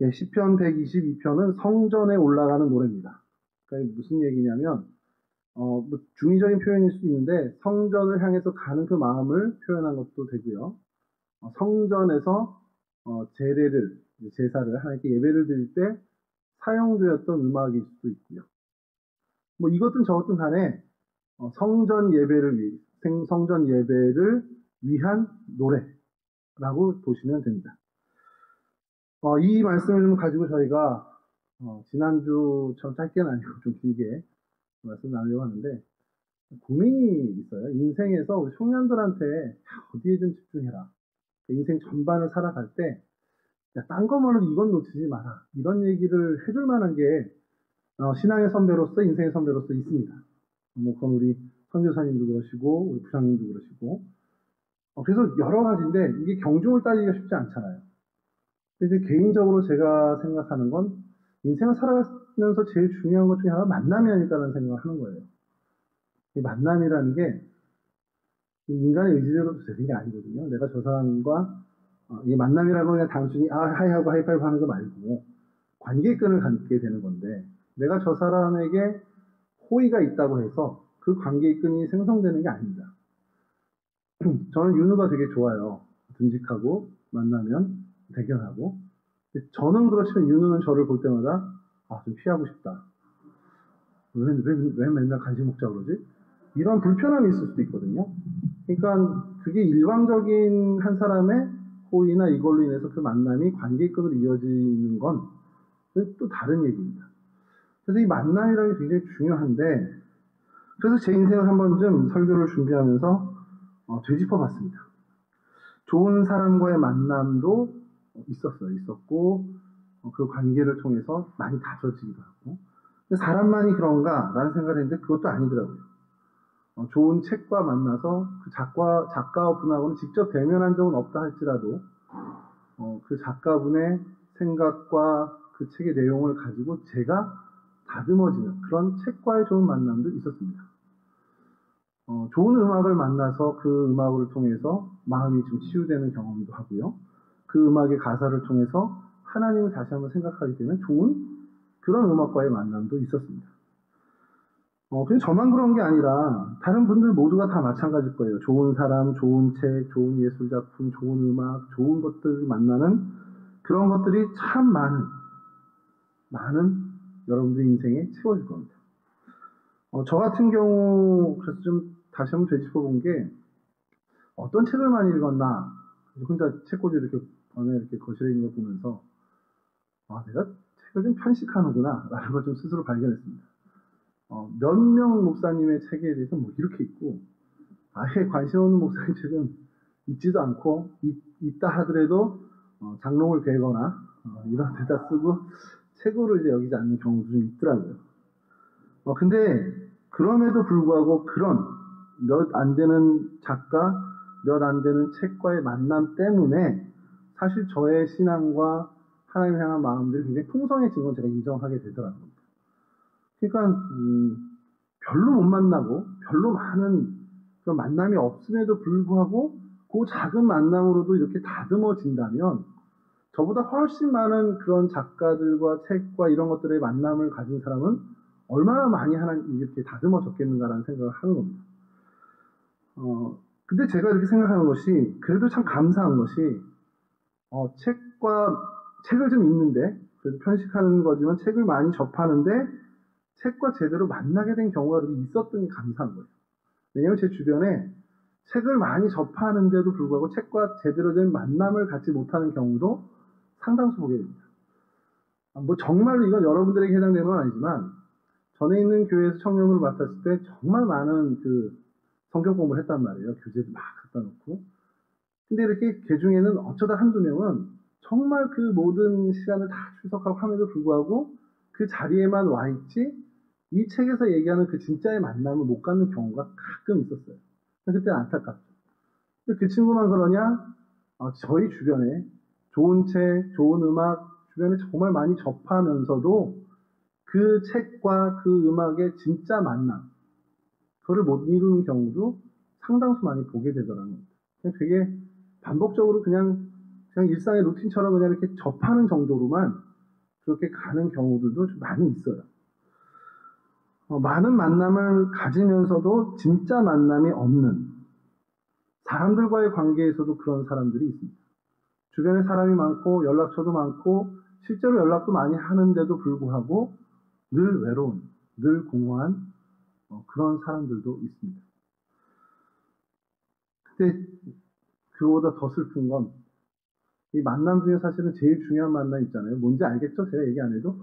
예, 시편 122편은 성전에 올라가는 노래입니다. 그러니까 무슨 얘기냐면, 뭐 중의적인 표현일 수도 있는데, 성전을 향해서 가는 그 마음을 표현한 것도 되고요. 성전에서 제례를, 제사를 하나님께 예배를 드릴 때 사용되었던 음악일 수도 있고요. 뭐 이것든 저것든 간에 성전 예배를 위한 노래라고 보시면 됩니다. 이 말씀을 좀 가지고 저희가 지난주처럼 짧게는 아니고 좀 길게 말씀 나누려고 하는데, 고민이 있어요. 인생에서 우리 청년들한테 어디에 좀 집중해라. 인생 전반을 살아갈 때, 야, 딴 거만으로 이건 놓치지 마라. 이런 얘기를 해줄 만한 게 신앙의 선배로서, 인생의 선배로서 있습니다. 뭐 그건 우리 선교사님도 그러시고, 우리 부장님도 그러시고. 그래서 여러 가지인데, 이게 경중을 따지기가 쉽지 않잖아요. 근데 이제 개인적으로 제가 생각하는 건, 인생을 살아가면서 제일 중요한 것 중에 하나가 만남이 아닐까라는 생각을 하는 거예요. 이 만남이라는 게 인간의 의지대로 되는 게 아니거든요. 내가 저 사람과 이 만남이라고 그냥 단순히 하이하고 하이파이브 하는 거 말고 관계끈을 갖게 되는 건데, 내가 저 사람에게 호의가 있다고 해서 그 관계끈이 생성되는 게 아닙니다. 저는 윤우가 되게 좋아요. 듬직하고 만나면 대견하고. 저는 그렇지만 윤우는 저를 볼 때마다 좀 피하고 싶다. 왜 맨날 간식 먹자 그러지? 이런 불편함이 있을 수도 있거든요. 그러니까 그게 일방적인 한 사람의 호의나 이걸로 인해서 그 만남이 관계끈으로 이어지는 건 또 다른 얘기입니다. 그래서 이 만남이라는 게 굉장히 중요한데, 그래서 제 인생을 한번 좀 설교를 준비하면서 되짚어 봤습니다. 좋은 사람과의 만남도 있었고, 그 관계를 통해서 많이 다져지기도 하고, 근데 사람만이 그런가라는 생각을 했는데 그것도 아니더라고요. 좋은 책과 만나서 그 작가분하고는 직접 대면한 적은 없다 할지라도 그 작가분의 생각과 그 책의 내용을 가지고 제가 다듬어지는 그런 책과의 좋은 만남도 있었습니다. 좋은 음악을 만나서 그 음악을 통해서 마음이 좀 치유되는 경험도 하고요. 그 음악의 가사를 통해서 하나님을 다시 한번 생각하게 되는 좋은 그런 음악과의 만남도 있었습니다. 그냥 저만 그런 게 아니라 다른 분들 모두가 다 마찬가지일 거예요. 좋은 사람, 좋은 책, 좋은 예술작품, 좋은 음악, 좋은 것들을 만나는 그런 것들이 참 많은 여러분들 인생에 채워질 겁니다. 저 같은 경우 그래서 좀 다시 한번 되짚어 본 게, 어떤 책을 많이 읽었나 혼자 책꽂이 이렇게 밤에 이렇게 거실에 있는 걸 보면서 내가 책을 좀 편식하는구나 라는 걸 좀 스스로 발견했습니다. 몇 명 목사님의 책에 대해서 뭐 이렇게 있고, 아예 관심 없는 목사님 책은 읽지도 않고, 있다 하더라도 장롱을 베거나 이런 데다 쓰고 책으로 이제 여기지 않는 경우도 좀 있더라고요. 근데 그럼에도 불구하고 그런 몇 안 되는 작가, 몇 안 되는 책과의 만남 때문에 사실 저의 신앙과 하나님을 향한 마음들이 굉장히 풍성해진 건 제가 인정하게 되더라고요. 그러니까 별로 못 만나고 별로 많은 그런 만남이 없음에도 불구하고 그 작은 만남으로도 이렇게 다듬어진다면, 저보다 훨씬 많은 그런 작가들과 책과 이런 것들의 만남을 가진 사람은 얼마나 많이 이렇게 다듬어졌겠는가라는 생각을 하는 겁니다. 근데 제가 이렇게 생각하는 것이 그래도 참 감사한 것이, 책을 좀 읽는데, 그래도 편식하는 거지만 책을 많이 접하는데 책과 제대로 만나게 된 경우가 있었던 게 감사한 거예요. 왜냐하면 제 주변에 책을 많이 접하는데도 불구하고 책과 제대로 된 만남을 갖지 못하는 경우도 상당수 보게 됩니다. 뭐 정말로 이건 여러분들에게 해당되는 건 아니지만, 전에 있는 교회에서 청년부를 맡았을 때 정말 많은 그 성경 공부를 했단 말이에요. 교재도 막 갖다 놓고. 근데 이렇게 그 중에는 어쩌다 한두 명은 정말 그 모든 시간을 다 출석하고 함에도 불구하고 그 자리에만 와 있지, 이 책에서 얘기하는 그 진짜의 만남을 못 갖는 경우가 가끔 있었어요. 그때는 안타깝죠. 근데 그 친구만 그러냐? 저희 주변에 좋은 책, 좋은 음악 주변에 정말 많이 접하면서도 그 책과 그 음악의 진짜 만남, 그거를 못 이루는 경우도 상당수 많이 보게 되더라고요. 되게 반복적으로 그냥 일상의 루틴처럼 그냥 이렇게 접하는 정도로만 그렇게 가는 경우들도 좀 많이 있어요. 많은 만남을 가지면서도 진짜 만남이 없는 사람들과의 관계에서도 그런 사람들이 있습니다. 주변에 사람이 많고 연락처도 많고 실제로 연락도 많이 하는데도 불구하고 늘 외로운, 늘 공허한 그런 사람들도 있습니다. 근데 그보다 더 슬픈 건 이 만남 중에 사실은 제일 중요한 만남 있잖아요. 뭔지 알겠죠? 제가 얘기 안 해도?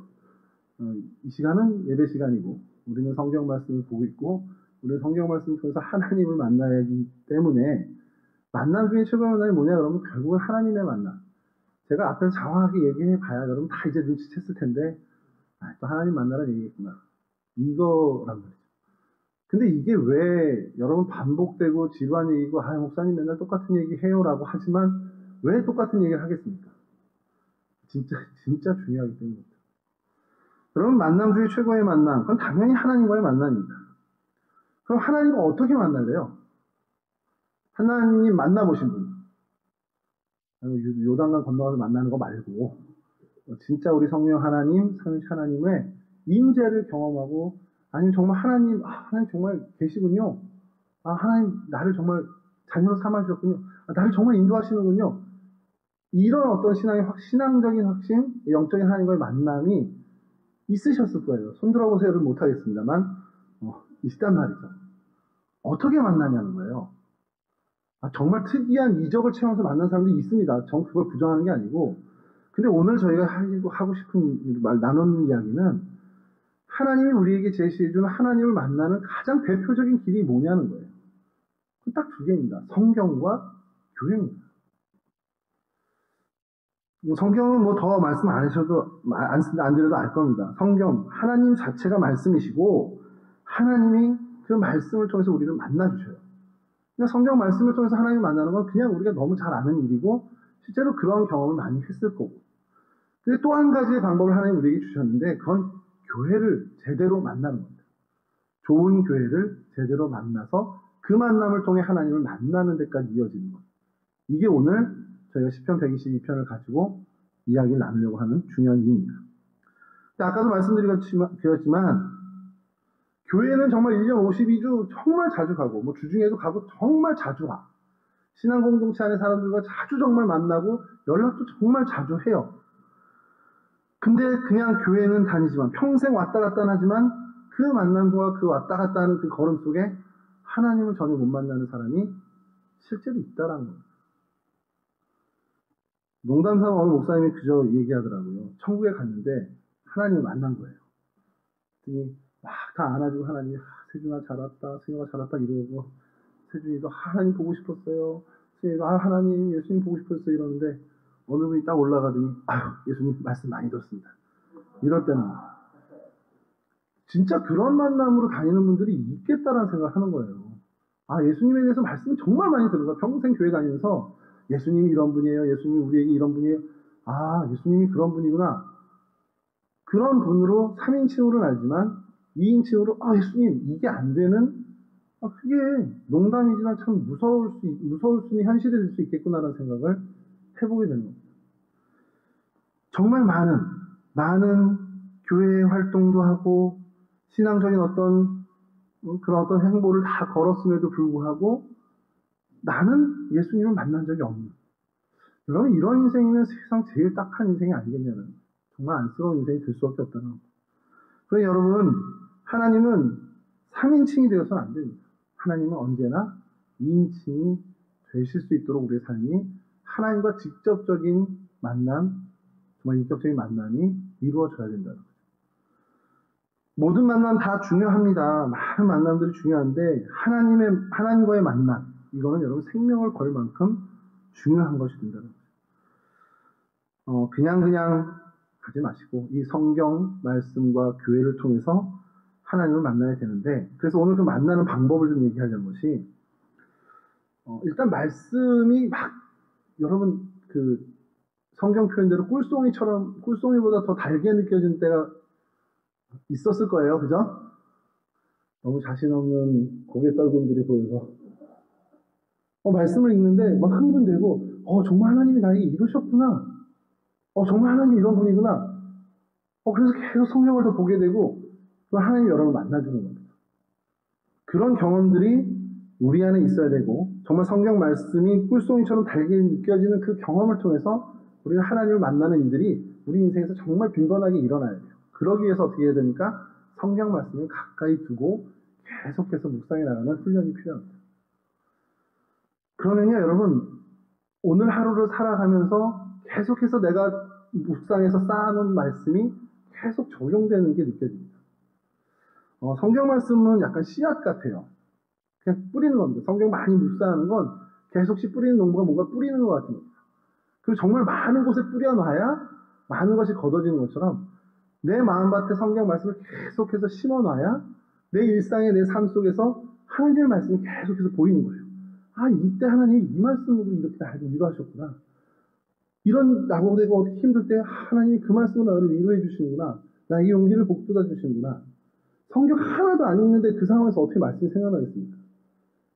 이 시간은 예배 시간이고 우리는 성경 말씀을 보고 있고 우리는 성경 말씀을 통해서 하나님을 만나야 하기 때문에 만남 중에 최고의 만남이 뭐냐 그러면 결국은 하나님의 만남. 제가 앞에서 장황하게 얘기해 봐야 여러분 다 이제 눈치챘을 텐데 또 하나님 만나라는 얘기겠구나. 이거란 말이죠. 근데 이게 왜 여러분 반복되고 지루한 얘기고 목사님 맨날 똑같은 얘기 해요라고 하지만 왜 똑같은 얘기를 하겠습니까? 진짜 중요하기 때문입니다. 여러분 만남 중에 최고의 만남 그건 당연히 하나님과의 만남입니다. 그럼 하나님과 어떻게 만날래요? 하나님 만나보신 분 요단강 건너가서 만나는 거 말고 진짜 우리 성령 하나님, 삼위일체 하나님의 임재를 경험하고 아니면 정말 하나님 정말 계시군요. 하나님 나를 정말 자녀로 삼아주셨군요. 나를 정말 인도하시는군요. 이런 어떤 신앙적인 확신, 영적인 하나님과의 만남이 있으셨을 거예요. 손들어 보세요를 못하겠습니다만 있단 말이죠. 어떻게 만나냐는 거예요. 정말 특이한 이적을 체험해서 만난 사람들이 있습니다. 전 그걸 부정하는 게 아니고 근데 오늘 저희가 하고 싶은 나누는 이야기는 하나님이 우리에게 제시해주는 하나님을 만나는 가장 대표적인 길이 뭐냐는 거예요. 딱 두 개입니다. 성경과 교회입니다. 성경은 더 말씀 안 하셔도 안 드려도 알 겁니다. 성경 하나님 자체가 말씀이시고 하나님이 그 말씀을 통해서 우리를 만나주셔요. 그냥 성경 말씀을 통해서 하나님을 만나는 건 그냥 우리가 너무 잘 아는 일이고 실제로 그런 경험을 많이 했을 거고 근데 또 한 가지의 방법을 하나님 우리에게 주셨는데 그건 교회를 제대로 만나는 겁니다. 좋은 교회를 제대로 만나서 그 만남을 통해 하나님을 만나는 데까지 이어지는 것. 이게 오늘 저희가 시편 122편을 가지고 이야기를 나누려고 하는 중요한 이유입니다. 아까도 말씀드렸지만 교회는 정말 1년 52주 정말 자주 가고 주중에도 가고 정말 자주 가. 신앙 공동체 안에 사람들과 자주 정말 만나고 연락도 정말 자주 해요. 근데 그냥 교회는 다니지만 평생 왔다 갔다 하지만 그 만남과 그 왔다 갔다 하는 그 걸음 속에 하나님을 전혀 못 만나는 사람이 실제로 있다라는 거예요. 농담삼아 어느 목사님이 그저 얘기하더라고요. 천국에 갔는데 하나님을 만난 거예요. 그랬더니 막 다 안아주고 하나님이 세준아 잘 왔다, 승혁아 잘 왔다 이러고 세준이도 하나님 보고 싶었어요. 승혁이도 하나님 예수님 보고 싶었어요 이러는데 어느 분이 딱 올라가더니 예수님 말씀 많이 들었습니다. 이럴 때는 진짜 그런 만남으로 다니는 분들이 있겠다라는 생각을 하는 거예요. 예수님에 대해서 말씀을 정말 많이 들어서 평생 교회 다니면서 예수님이 이런 분이에요. 예수님이 우리에게 이런 분이에요. 예수님이 그런 분이구나. 그런 분으로 3인칭으로는 알지만 2인칭으로 예수님 이게 안 되는 그게 농담이지만 참 무서울 수는 현실이 될 수 있겠구나라는 생각을 해보게 되는 겁니다. 정말 많은 교회 활동도 하고 신앙적인 그런 어떤 행보를 다 걸었음에도 불구하고 나는 예수님을 만난 적이 없는. 여러분 이런 인생이면 세상 제일 딱한 인생이 아니겠냐는 정말 안쓰러운 인생이 될 수밖에 없다는 겁니다. 그러니 여러분 하나님은 3인칭이 되어서는 안 됩니다. 하나님은 언제나 2인칭이 되실 수 있도록 우리의 삶이 하나님과 직접적인 만남, 정말 인격적인 만남이 이루어져야 된다는 거죠. 모든 만남 다 중요합니다. 많은 만남들이 중요한데 하나님과의 만남 이거는 여러분 생명을 걸 만큼 중요한 것이 된다는 거죠. 그냥 가지 마시고 이 성경 말씀과 교회를 통해서 하나님을 만나야 되는데 그래서 오늘 그 만나는 방법을 좀 얘기하려는 것이 일단 말씀이 여러분 그 성경 표현대로 꿀송이보다 더 달게 느껴지는 때가 있었을 거예요. 그죠? 너무 자신 없는 고개 떨군들이 보여서 말씀을 읽는데 막 흥분되고 정말 하나님이 나에게 이러셨구나. 정말 하나님이 이런 분이구나. 그래서 계속 성경을 더 보게 되고 또 하나님 여러분을 만나주는 겁니다. 그런 경험들이 우리 안에 있어야 되고 정말 성경 말씀이 꿀송이처럼 달게 느껴지는 그 경험을 통해서 우리는 하나님을 만나는 일들이 우리 인생에서 정말 빈번하게 일어나야 돼요. 그러기 위해서 어떻게 해야 됩니까? 성경 말씀을 가까이 두고 계속해서 묵상해 나가는 훈련이 필요합니다. 그러면요 여러분 오늘 하루를 살아가면서 계속해서 내가 묵상해서 쌓아놓은 말씀이 계속 적용되는 게 느껴집니다. 성경 말씀은 약간 씨앗 같아요. 그냥 뿌리는 겁니다. 성경 많이 묵상하는 건 계속 씨 뿌리는 농부가 뭔가 뿌리는 것 같은 겁니다. 그리고 정말 많은 곳에 뿌려놔야 많은 것이 걷어지는 것처럼 내 마음밭에 성경 말씀을 계속해서 심어놔야 내 일상의 내 삶 속에서 하나님의 말씀이 계속해서 보이는 거예요. 아, 이때 하나님이 이 말씀으로 이렇게 나를 위로하셨구나. 이런 낙오되고 힘들 때 하나님이 그 말씀으로 나를 위로해 주시는구나. 나에게 용기를 북돋아 주시는구나. 성경 하나도 안 읽는데 그 상황에서 어떻게 말씀이 생각나겠습니까?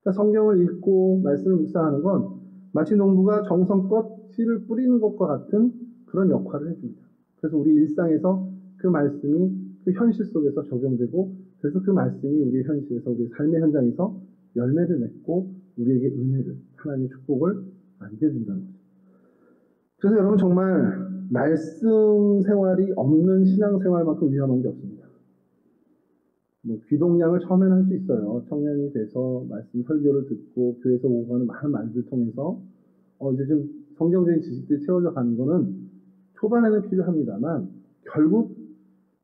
그러니까 성경을 읽고 말씀을 묵상하는 건 마치 농부가 정성껏 씨를 뿌리는 것과 같은 그런 역할을 해줍니다. 그래서 우리 일상에서 그 말씀이 그 현실 속에서 적용되고 그래서 그 말씀이 우리의 현실에서 우리의 삶의 현장에서 열매를 맺고 우리에게 은혜를 하나님의 축복을 안겨준다는 거죠. 그래서 여러분 정말 말씀 생활이 없는 신앙 생활만큼 위험한 게 없습니다. 귀동냥을 처음에는 할 수 있어요. 청년이 돼서 말씀 설교를 듣고 교회에서 오고 가는 많은 말들 통해서 이제 좀 성경적인 지식들이 채워져 가는 거는 초반에는 필요합니다만 결국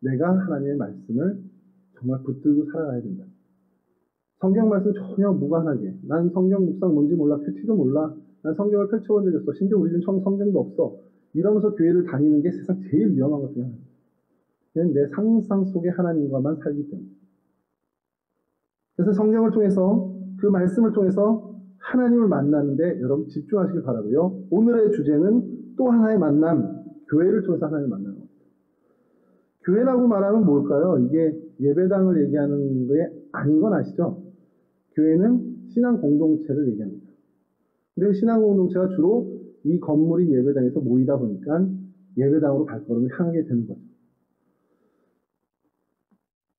내가 하나님의 말씀을 정말 붙들고 살아가야 된다. 성경 말씀 전혀 무관하게 난 성경 묵상 뭔지 몰라 큐티도 몰라 난 성경을 펼쳐본 적이 없어 심지어 우리 집 성경도 없어 이러면서 교회를 다니는 게 세상 제일 위험한 것 중에 하나입니다. 그냥 내 상상 속의 하나님과만 살기 때문에 그래서 성경을 통해서 그 말씀을 통해서 하나님을 만나는데 여러분 집중하시길 바라고요. 오늘의 주제는 또 하나의 만남, 교회를 통해서 하나님을 만나는 겁니다. 교회라고 말하면 뭘까요? 이게 예배당을 얘기하는 게 아닌 건 아시죠? 교회는 신앙 공동체를 얘기합니다. 근데 신앙 공동체가 주로 이 건물인 예배당에서 모이다 보니까 예배당으로 발걸음을 향하게 되는 거죠.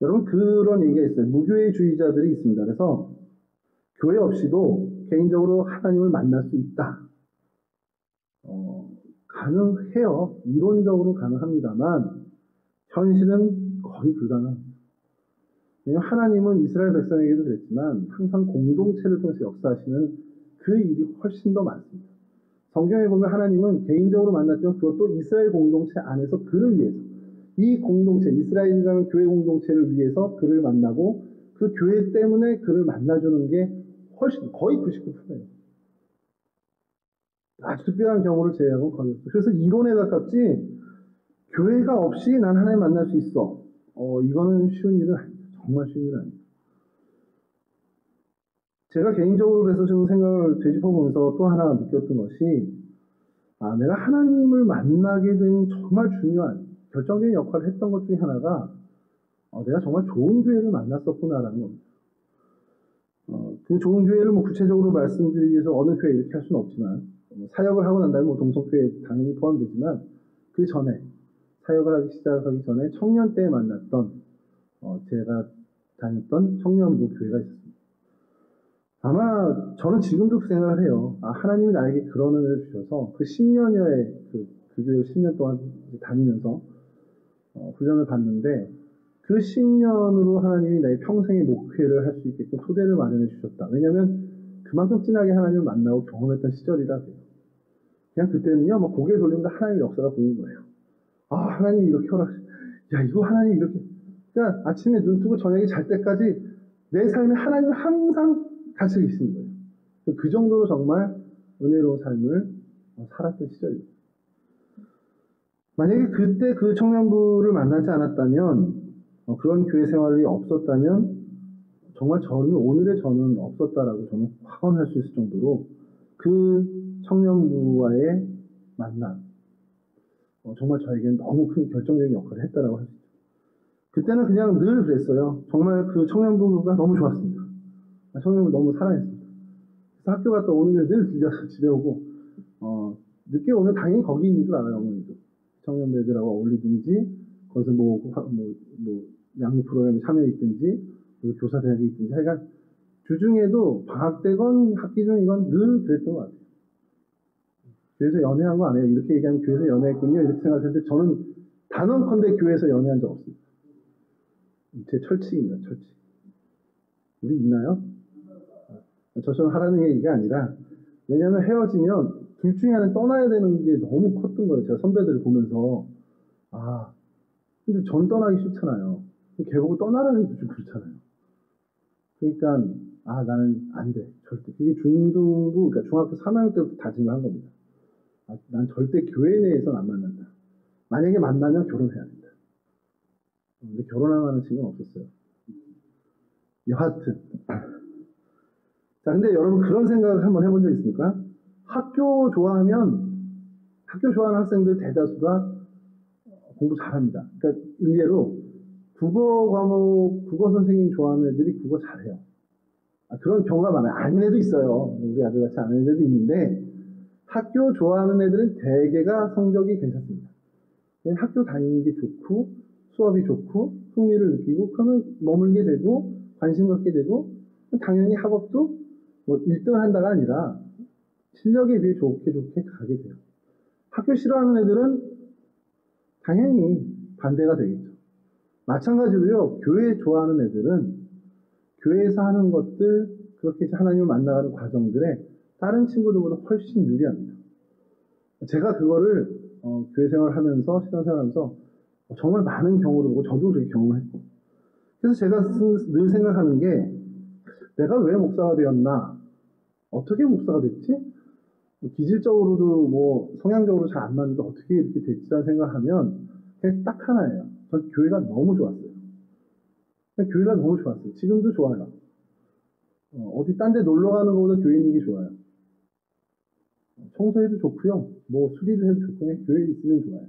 여러분 그런 얘기가 있어요. 무교회주의자들이 있습니다. 그래서 교회 없이도 개인적으로 하나님을 만날 수 있다. 가능해요. 이론적으로 가능합니다만 현실은 거의 불가능합니다. 왜냐하면 하나님은 이스라엘 백성에게도 그랬지만 항상 공동체를 통해서 역사하시는 그 일이 훨씬 더 많습니다. 성경에 보면 하나님은 개인적으로 만났지만 그것도 이스라엘 공동체 안에서 그를 위해서 이 공동체, 이스라엘이라는 교회 공동체를 위해서 그를 만나고 그 교회 때문에 그를 만나주는 게 훨씬 거의 99%예요. 아주 특별한 경우를 제외하고 거의 없어요. 그래서 이론에 가깝지 교회가 없이 난 하나님 만날 수 있어. 이거는 쉬운 일은 아닙니다. 정말 쉬운 일은 아닙니다. 제가 개인적으로 그래서 좀 생각을 되짚어보면서 또 하나 느꼈던 것이 내가 하나님을 만나게 된 정말 중요한 결정적인 역할을 했던 것 중에 하나가 내가 정말 좋은 교회를 만났었구나라는 겁니다. 그 좋은 교회를 구체적으로 말씀드리기 위해서 어느 교회 이렇게 할 수는 없지만 사역을 하고 난 다음에 동성교회 당연히 포함되지만 그 전에 사역을 하기 시작하기 전에 청년 때 만났던 제가 다녔던 청년부 교회가 있었습니다. 아마 저는 지금도 그 생각을 해요. 하나님이 나에게 그런 은혜를 주셔서 그 10년여의 그 교회를 10년 동안 다니면서 훈련을 받는데 그 10년으로 하나님이 나의 평생의 목회를 할 수 있게끔 토대를 마련해 주셨다. 왜냐하면 그만큼 진하게 하나님을 만나고 경험했던 시절이라 그래요. 그냥 그때는요, 고개 돌리면서 하나님의 역사가 보이는 거예요. 하나님이 이렇게 이거 하나님이 이렇게. 그러니까 아침에 눈 뜨고 저녁에 잘 때까지 내 삶에 하나님은 항상 같이 계시는 거예요. 그 정도로 정말 은혜로운 삶을 살았던 시절이에요. 만약에 그때 그 청년부를 만나지 않았다면, 그런 교회 생활이 없었다면, 정말 오늘의 저는 없었다라고 저는 확언할 수 있을 정도로 그 청년부와의 만남, 정말 저에게는 너무 큰 결정적인 역할을 했다라고 할 수 있죠. 그때는 그냥 늘 그랬어요. 정말 그 청년부가 너무 좋았습니다. 청년부를 너무 사랑했습니다. 그래서 학교 갔다 오는 길에 늘 들려서 집에 오고, 늦게 오면 당연히 거기 있는 줄 알아요, 어머니도. 청년부 애들하고 어울리든지, 거기서 양육 프로그램에 참여해 있든지, 교사 대학에 있든지, 하여간 주중에도 방학 때건 학기 중이건 늘 그랬던 것 같아요. 교회에서 연애한 거 아니에요. 이렇게 얘기하면 교회에서 연애했군요. 이렇게 생각할 텐데, 저는 단언컨대 교회에서 연애한 적 없습니다. 제 철칙입니다, 철칙. 우리 있나요? 저처럼 하라는 얘기가 아니라, 왜냐면 헤어지면 둘 중에 하나는 떠나야 되는 게 너무 컸던 거예요. 제가 선배들을 보면서. 근데 전 떠나기 싫잖아요. 걔보고 떠나라는 게 좀 그렇잖아요. 그러니까, 나는 안 돼. 절대. 그게 중등부, 그러니까 중학교 3학년 때부터 다짐을 한 겁니다. 난 절대 교회 내에서는 안 만난다. 만약에 만나면 결혼해야 된다. 근데 결혼하는 친구는 없었어요. 여하튼. 자, 근데 여러분 그런 생각을 한번 해본 적 있습니까? 학교 좋아하는 학생들 대다수가 공부 잘합니다. 그러니까 일례로 국어 선생님 좋아하는 애들이 국어 잘해요. 그런 경우가 많아요. 아닌 애도 있어요. 우리 아들같이 아는 애들도 있는데, 학교 좋아하는 애들은 대개가 성적이 괜찮습니다. 학교 다니는 게 좋고, 수업이 좋고, 흥미를 느끼고, 그러면 머물게 되고, 관심 갖게 되고, 당연히 학업도 1등 한다가 아니라 실력에 비해 좋게 가게 돼요. 학교 싫어하는 애들은 당연히 반대가 되겠죠. 마찬가지로요, 교회 좋아하는 애들은 교회에서 하는 것들, 그렇게 하나님을 만나가는 과정들에 다른 친구들보다 훨씬 유리합니다. 제가 그거를 교회 생활하면서, 신앙생활하면서 정말 많은 경우를 보고 저도 그렇게 경험을 했고, 그래서 제가 늘 생각하는 게, 내가 왜 목사가 되었나? 어떻게 목사가 됐지? 기질적으로도 성향적으로 잘 안 맞는데 어떻게 이렇게 됐지라는 생각하면 그냥 딱 하나예요. 전 교회가 너무 좋았어요. 교회가 너무 좋았어요. 지금도 좋아요. 어디 딴 데 놀러 가는 것보다 교회 있는 게 좋아요. 청소해도 좋고요. 수리를 해도 좋고, 그냥 교회에 있으면 좋아요.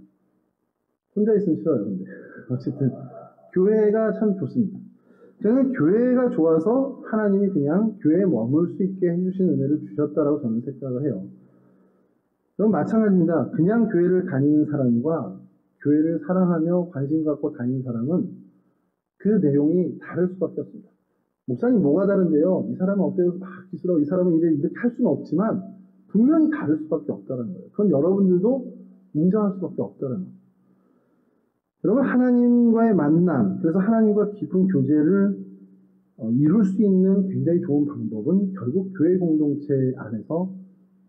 혼자 있으면 싫어요, 근데. 어쨌든, 교회가 참 좋습니다. 저는 교회가 좋아서 하나님이 그냥 교회에 머물 수 있게 해주신 은혜를 주셨다라고 저는 생각을 해요. 그럼 마찬가지입니다. 그냥 교회를 다니는 사람과 교회를 사랑하며 관심 갖고 다니는 사람은 그 내용이 다를 수밖에 없습니다. 목사님 뭐가 다른데요? 이 사람은 어때요? 막 기술하고 이 사람은 이렇게 할 수는 없지만 분명히 다를 수밖에 없다는 거예요. 그건 여러분들도 인정할 수밖에 없다는 거예요. 여러분, 하나님과의 만남, 그래서 하나님과 깊은 교제를 이룰 수 있는 굉장히 좋은 방법은 결국 교회 공동체 안에서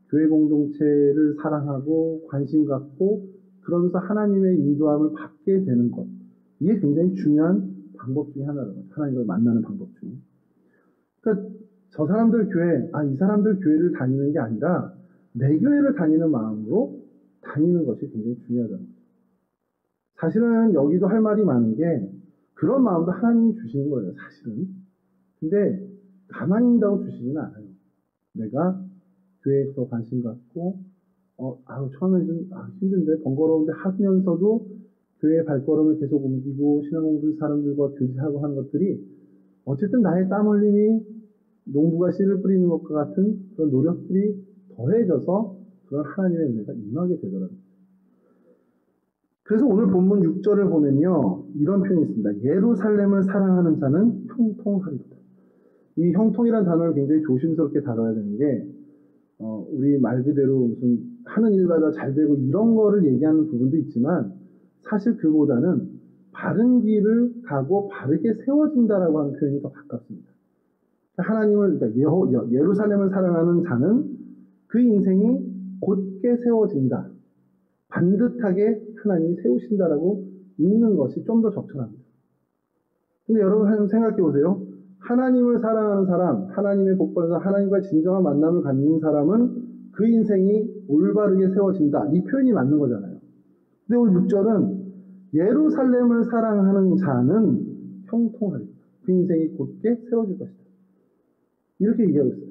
교회 공동체를 사랑하고 관심 갖고 그러면서 하나님의 인도함을 받게 되는 것. 이게 굉장히 중요한 방법 중에 하나라는 거죠. 하나님과 만나는 방법 중에. 그러니까 저 사람들 교회, 이 사람들 교회를 다니는 게 아니라 내 교회를 다니는 마음으로 다니는 것이 굉장히 중요하다는 거죠. 사실은 여기도 할 말이 많은 게 그런 마음도 하나님이 주시는 거예요, 사실은. 근데 가만히 있다고 주시지는 않아요. 내가 교회에서 관심 갖고 처음에 좀 힘든데 번거로운데 하면서도 교회의 발걸음을 계속 옮기고 신앙 공부 사람들과 교제하고 하는 것들이 어쨌든 나의 땀 흘림이 농부가 씨를 뿌리는 것과 같은 그런 노력들이 더해져서 그런 하나님의 은혜가 임하게 되더라고요. 그래서 오늘 본문 6절을 보면요, 이런 표현이 있습니다. 예루살렘을 사랑하는 자는 형통하리로다. 이 형통이라는 단어를 굉장히 조심스럽게 다뤄야 되는 게, 우리 말 그대로 무슨 하는 일마다 잘 되고 이런 거를 얘기하는 부분도 있지만, 사실 그보다는 바른 길을 가고 바르게 세워진다라고 하는 표현이 더 가깝습니다. 하나님을, 그러니까 예루살렘을 사랑하는 자는 그 인생이 곧게 세워진다. 반듯하게 하나님이 세우신다라고 읽는 것이 좀 더 적절합니다. 근데 여러분 생각해 보세요. 하나님을 사랑하는 사람, 하나님의 복받아서 하나님과 진정한 만남을 갖는 사람은 그 인생이 올바르게 세워진다. 이 표현이 맞는 거잖아요. 근데 오늘 6절은 예루살렘을 사랑하는 자는 형통하리라. 그 인생이 곧게 세워질 것이다. 이렇게 얘기하고 있어요.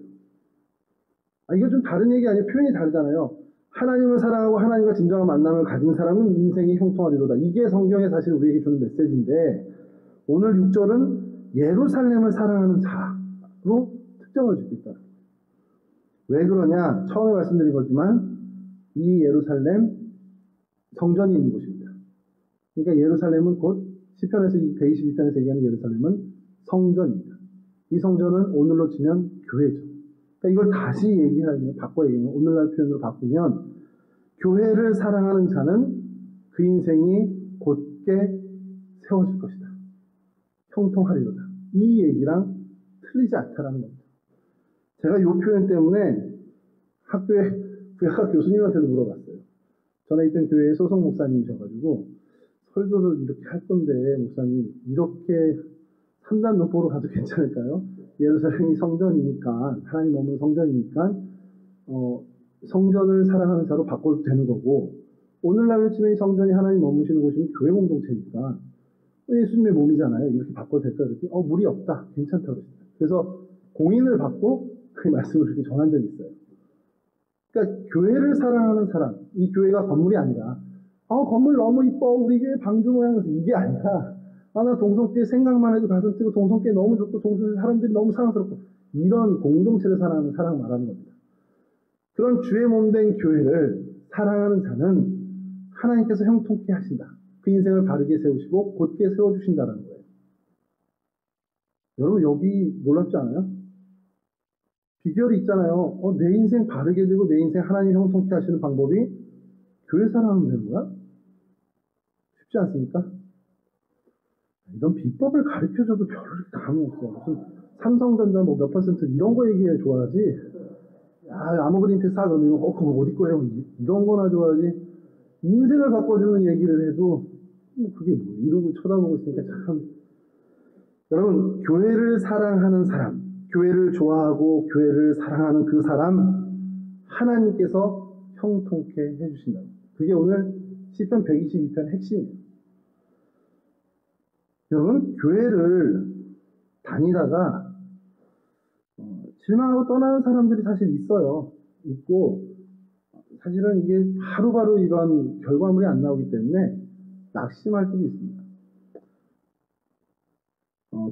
이거 좀 다른 얘기 아니에요? 표현이 다르잖아요. 하나님을 사랑하고 하나님과 진정한 만남을 가진 사람은 인생이 형통하리로다. 이게 성경에 사실 우리에게 주는 메시지인데, 오늘 6절은 예루살렘을 사랑하는 자로 특정을 짓고 있다. 왜 그러냐? 처음에 말씀드린 거지만 이 예루살렘 성전이 있는 곳입니다. 그러니까 예루살렘은 곧 시편에서 122편에서 얘기하는 예루살렘은 성전입니다. 이 성전은 오늘로 치면 교회죠. 그러니까 이걸 다시 얘기하면, 바꿔 얘기하면, 오늘날 표현으로 바꾸면, 교회를 사랑하는 자는 그 인생이 곧게 세워질 것이다. 형통하리로다. 이 얘기랑 틀리지 않다라는 겁니다. 제가 이 표현 때문에 학교에 부학과 교수님한테도 물어봤어요. 전에 있던 교회의 소속 목사님이셔가지고 설교를 이렇게 할 건데 목사님 이렇게 3단 논법으로 가도 괜찮을까요? 예루살렘이 성전이니까 하나님 머무는 성전이니까 성전을 사랑하는 자로 바꿔도 되는 거고 오늘날로 치면 이 성전이 하나님 머무시는 곳이면 교회 공동체니까 예수님의 몸이잖아요. 이렇게 바꿔도 될까? 그랬더니 무리 없다. 괜찮다고 그랬어요. 그래서 공인을 받고 그 말씀을 그렇게 전한 적이 있어요. 그러니까 교회를 사랑하는 사람, 이 교회가 건물이 아니라 건물 너무 이뻐 우리 교회 방주 모양에서 이게 아니라 나 동성교회 생각만 해도 가슴 뛰고 동성교회 너무 좋고 동성교회 사람들이 너무 사랑스럽고 이런 공동체를 사랑하는 사랑 말하는 겁니다. 그런 주의 몸된 교회를 사랑하는 자는 하나님께서 형통케 하신다. 그 인생을 바르게 세우시고 곧게 세워주신다는 거예요. 여러분 여기 놀랍지 않아요? 비결이 있잖아요. 내 인생 바르게 되고 내 인생 하나님 형통케 하시는 방법이 교회 사랑하면 되는 거야? 쉽지 않습니까? 이런 비법을 가르쳐줘도 별로 감이 없어. 무슨 삼성전자 몇 퍼센트 이런 거 얘기해 좋아하지. 아모그린텍 사 그러면 그거 어디 거예요? 이런 거나 좋아하지. 인생을 바꿔주는 얘기를 해도 그게 뭐 이러고 쳐다보고 있으니까 참. 여러분 교회를 사랑하는 사람, 교회를 좋아하고 교회를 사랑하는 그 사람 하나님께서 형통케 해주신다. 그게 오늘 시편 122편 핵심이에요. 여러분 교회를 다니다가 실망하고 떠나는 사람들이 사실 있어요. 있고 사실은 이게 바로바로 이런 결과물이 안 나오기 때문에 낙심할 수도 있습니다.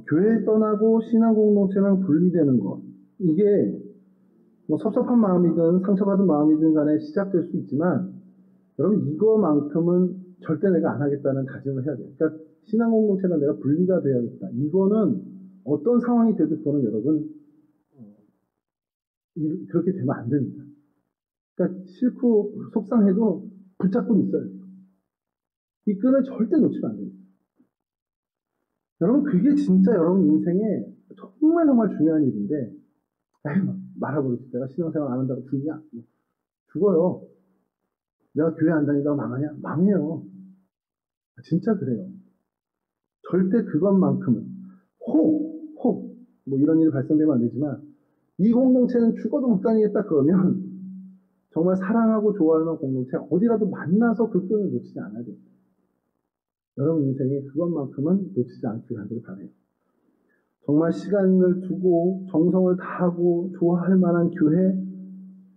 교회 떠나고 신앙 공동체랑 분리되는 것 이게 뭐 섭섭한 마음이든 상처받은 마음이든 간에 시작될 수 있지만 여러분 이거만큼은 절대 내가 안 하겠다는 다짐을 해야 돼요. 그러니까 신앙 공동체랑 내가 분리가 돼야겠다. 이거는 어떤 상황이 돼도 그거는 여러분 그렇게 되면 안 됩니다. 그러니까 싫고 속상해도 붙잡고 있어야 돼요. 이 끈을 절대 놓치면 안 됩니다. 여러분 그게 진짜 여러분 인생에 정말 중요한 일인데 말아버리지 내가 신앙생활 안 한다고 죽냐? 죽어요. 내가 교회 안 다니다가 망하냐? 망해요. 진짜 그래요. 절대 그것만큼은 혹 뭐 이런 일이 발생되면 안 되지만 이 공동체는 죽어도 못 다니겠다 그러면 정말 사랑하고 좋아하는 공동체 어디라도 만나서 그 끈을 놓치지 않아야 됩니다. 여러분 인생에 그것만큼은 놓치지 않기를 하길 바라요. 정말 시간을 두고 정성을 다하고 좋아할 만한 교회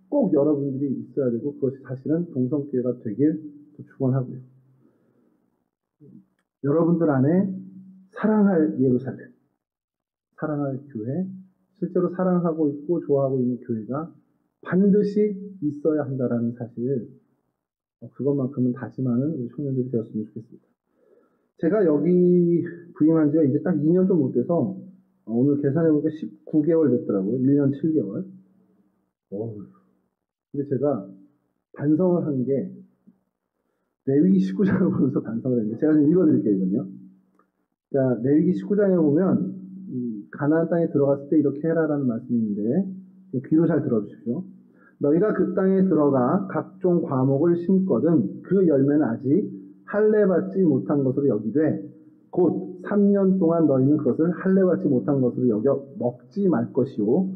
꼭 여러분들이 있어야 되고 그것이 사실은 동성교회가 되길 축원하고요. 여러분들 안에 사랑할 예루살렘, 사랑할 교회, 실제로 사랑하고 있고 좋아하고 있는 교회가 반드시 있어야 한다는 사실 그것만큼은 다짐하는 우리 청년들이 되었으면 좋겠습니다. 제가 여기 부임한 지가 이제 딱 2년 좀 못 돼서 오늘 계산해보니까 19개월 됐더라고요. 1년 7개월. 근데 제가 반성을 한 게 레위기 19장을 보면서 반성을 했는데 제가 좀 읽어드릴게요. 이건요. 자, 레위기 19장에 보면 가나안 땅에 들어갔을 때 이렇게 해라라는 말씀이 있는데 귀로 잘 들어주십시오. 너희가 그 땅에 들어가 각종 과목을 심거든 그 열매는 아직 할례받지 못한 것으로 여기되 곧 3년 동안 너희는 그것을 할례받지 못한 것으로 여겨 먹지 말 것이요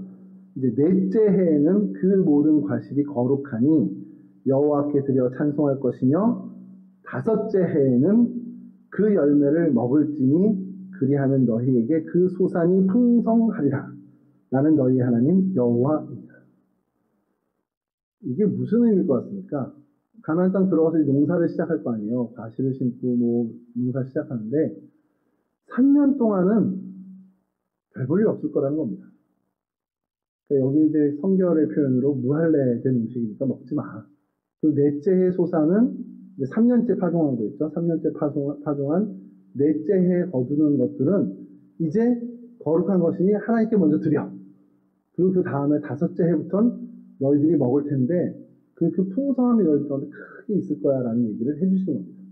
이제 넷째 해에는 그 모든 과실이 거룩하니 여호와께 드려 찬송할 것이며 다섯째 해에는 그 열매를 먹을지니 그리하면 너희에게 그 소산이 풍성하리라. 나는 너희 하나님 여호와입니다. 이게 무슨 의미일 것 같습니까? 가나안 땅 들어가서 농사를 시작할 거 아니에요. 과실을 심고 뭐 농사 시작하는데 3년 동안은 별 볼 일 없을 거라는 겁니다. 그러니까 여기 이제 성결의 표현으로 무할례 된 음식이니까 먹지 마. 그 넷째 해 소산은 이제 3년째 파종한 거 있죠. 3년째 파종한 넷째 해에 거두는 것들은 이제 거룩한 것이니 하나님께 먼저 드려. 그리고 그 다음에 5째 해부터는 너희들이 먹을 텐데 그 풍성함이 너희들 가운데 크게 있을 거야 라는 얘기를 해주시는 겁니다.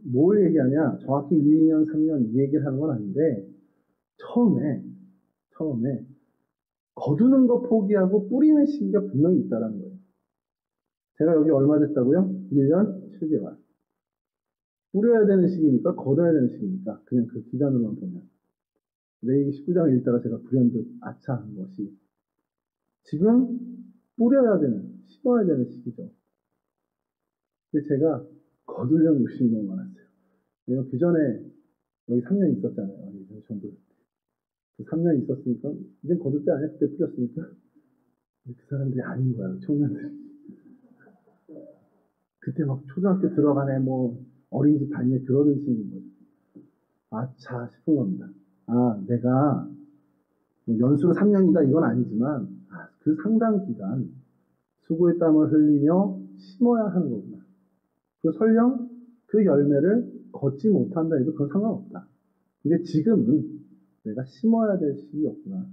뭘 얘기하냐? 정확히 1, 2년, 3년 이 얘기를 하는 건 아닌데 처음에 거두는 거 포기하고 뿌리는 시기가 분명히 있다는 거예요. 제가 여기 얼마 됐다고요? 1년 7개월. 뿌려야 되는 시기입니까? 거둬야 되는 시기입니까? 그냥 그 기간으로만 보면. 레위기 19장을 읽다가 제가 불현듯 아차한 것이 지금 뿌려야 되는, 심어야 되는 시기죠. 근데 제가 거두려는 욕심이 너무 많았어요. 왜냐면 그 전에 여기 3년 있었잖아요. 전도. 그 3년 있었으니까 이제 거둘 때 아니야? 그때 뿌렸으니까. 그 사람들이 아닌 거야. 청년들이. 그때 막 초등학교 들어가네, 뭐 어린이집 다니네 그러던 친구인 거죠. 아차 싶은 겁니다. 내가 뭐 연수로 3년이다 이건 아니지만 그 상당 기간 수고의 땀을 흘리며 심어야 하는 거구나. 그 설령 그 열매를 걷지 못한다 해도 그건 상관없다. 근데 지금은 내가 심어야 될 시기였구나.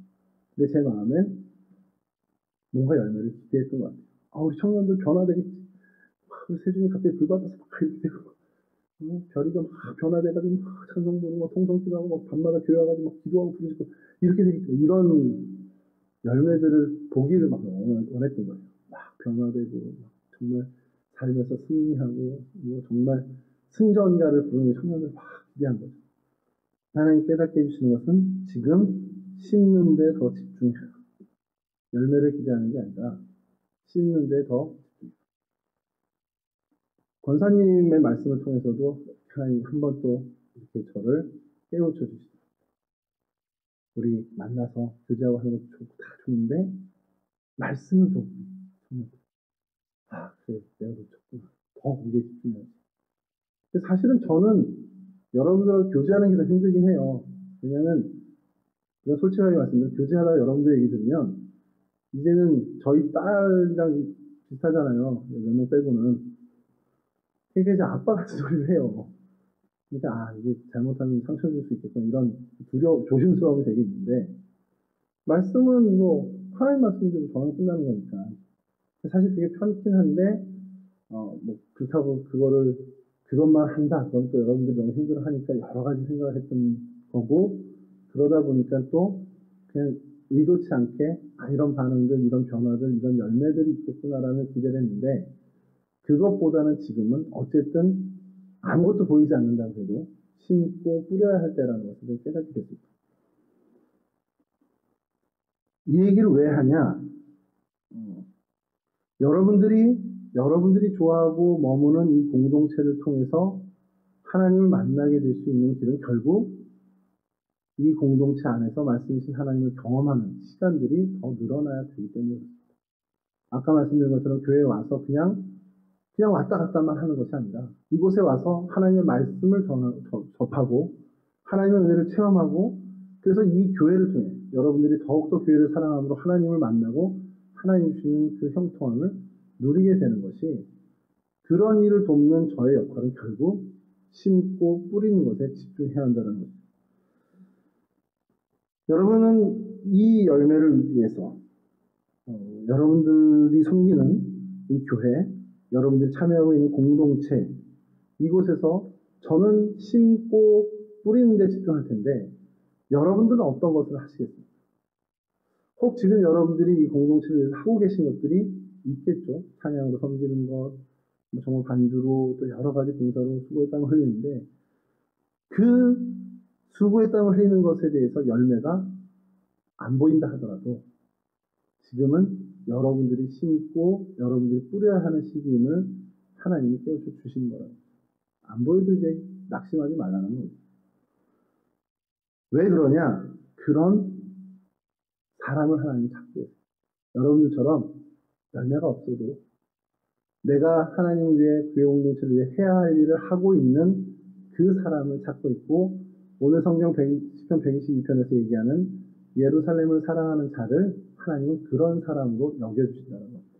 근데 제 마음엔 뭔가 열매를 기대했던 것 같아요. 우리 청년들 변화되겠지. 우리 세준이 갑자기 불 받아서 막 이렇게 되고 별이가 막 변화돼가지고 막 찬송 부르고 막 통성 기도하고 막 밤마다 교회 와가지고 막 기도하고 부르시고 이렇게 되겠죠. 이런 열매들을 보기를 막 원했던 거예요. 막 변화되고 막 정말 삶에서 승리하고 뭐 정말 승전가를 부르는 청년들 막 기대한 거죠. 하나님 깨닫게 해주시는 것은 지금 심는 데 더 집중해라. 열매를 기대하는 게 아니라 심는 데 더 집중해라. 권사님의 말씀을 통해서도 하나님 한 번 또 이렇게 저를 깨우쳐 주시더라고요. 우리 만나서 교제하고 하는 것도 좋고 다 좋은데 말씀을 좀 그래 내가 놓쳤구나. 더 거기에 집중해야지. 근데 사실은 저는 여러분들하고 교제하는 게 더 힘들긴 해요. 왜냐면 제가 솔직하게 말씀드리면 교제하다가 여러분들 얘기 들으면 이제는 저희 딸이랑 비슷하잖아요. 몇 명 빼고는. 그러니까 이제 아빠 같은 소리를 해요. 그러니까 이게 잘못하면 상처 줄 수 있겠구나 이런 조심스러움이 되게 있는데 말씀은 뭐 하나님 말씀대로 전하면 끝나는 거니까 사실 되게 편긴 한데 뭐 그렇다고 그것만 한다 그럼 또 여러분들이 너무 힘들어하니까 여러 가지 생각을 했던 거고 그러다 보니까 또 그냥 의도치 않게 이런 반응들 이런 변화들 이런 열매들이 있겠구나라는 기대를 했는데 그것보다는 지금은 어쨌든 아무것도 보이지 않는다고 해도 심고 뿌려야 할 때라는 것을 깨닫게 됐습니다. 이 얘기를 왜 하냐? 여러분들이 좋아하고 머무는 이 공동체를 통해서 하나님을 만나게 될 수 있는 길은 결국 이 공동체 안에서 말씀이신 하나님을 경험하는 시간들이 더 늘어나야 되기 때문에 그렇습니다. 아까 말씀드린 것처럼 교회에 와서 그냥 왔다 갔다만 하는 것이 아니라 이곳에 와서 하나님의 말씀을 접하고 하나님의 은혜를 체험하고 그래서 이 교회를 통해 여러분들이 더욱더 교회를 사랑함으로 하나님을 만나고 하나님 주시는 그 형통함을 누리게 되는 것이 그런 일을 돕는 저의 역할은 결국 심고 뿌리는 것에 집중해야 한다는 것입니다. 여러분은 이 열매를 위해서 여러분들이 섬기는 이 교회 여러분들이 참여하고 있는 공동체 이곳에서 저는 심고 뿌리는 데 집중할 텐데 여러분들은 어떤 것을 하시겠습니까? 혹 지금 여러분들이 이 공동체를 위해서 하고 계신 것들이 있겠죠. 찬양으로 섬기는 것, 정말 반주로 또 여러 가지 봉사로 수고의 땀을 흘리는데 그 수고의 땀을 흘리는 것에 대해서 열매가 안 보인다 하더라도 지금은 여러분들이 심고 여러분들이 뿌려야 하는 시기임을 하나님이 깨우쳐 주시는 거라고. 안 보여도 이제 낙심하지 말라는 거죠. 왜 그러냐? 그런 사람을 하나님이 찾고 있어요. 여러분들처럼 열매가 없어도 내가 하나님을 위해 교회 공동체를 위해 해야 할 일을 하고 있는 그 사람을 찾고 있고 오늘 성경 시편 122편에서 얘기하는 예루살렘을 사랑하는 자를 하나님은 그런 사람으로 여겨주신다는 겁니다.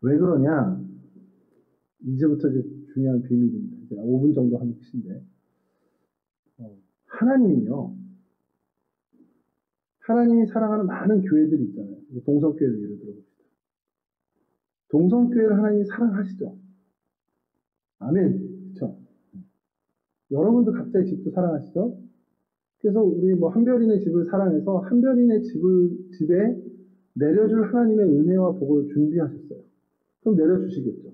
왜 그러냐? 이제부터 이제 중요한 비밀입니다. 이제 5분 정도 하는 끝인데, 하나님이요. 하나님이 사랑하는 많은 교회들이 있잖아요. 동성교회를 예를 들어봅시다. 동성교회를 하나님이 사랑하시죠. 아멘. 그렇죠? 여러분도 각자의 집도 사랑하시죠? 그래서 우리 뭐 한별인의 집을 사랑해서 한별인의 집에 내려줄 하나님의 은혜와 복을 준비하셨어요. 그럼 내려주시겠죠.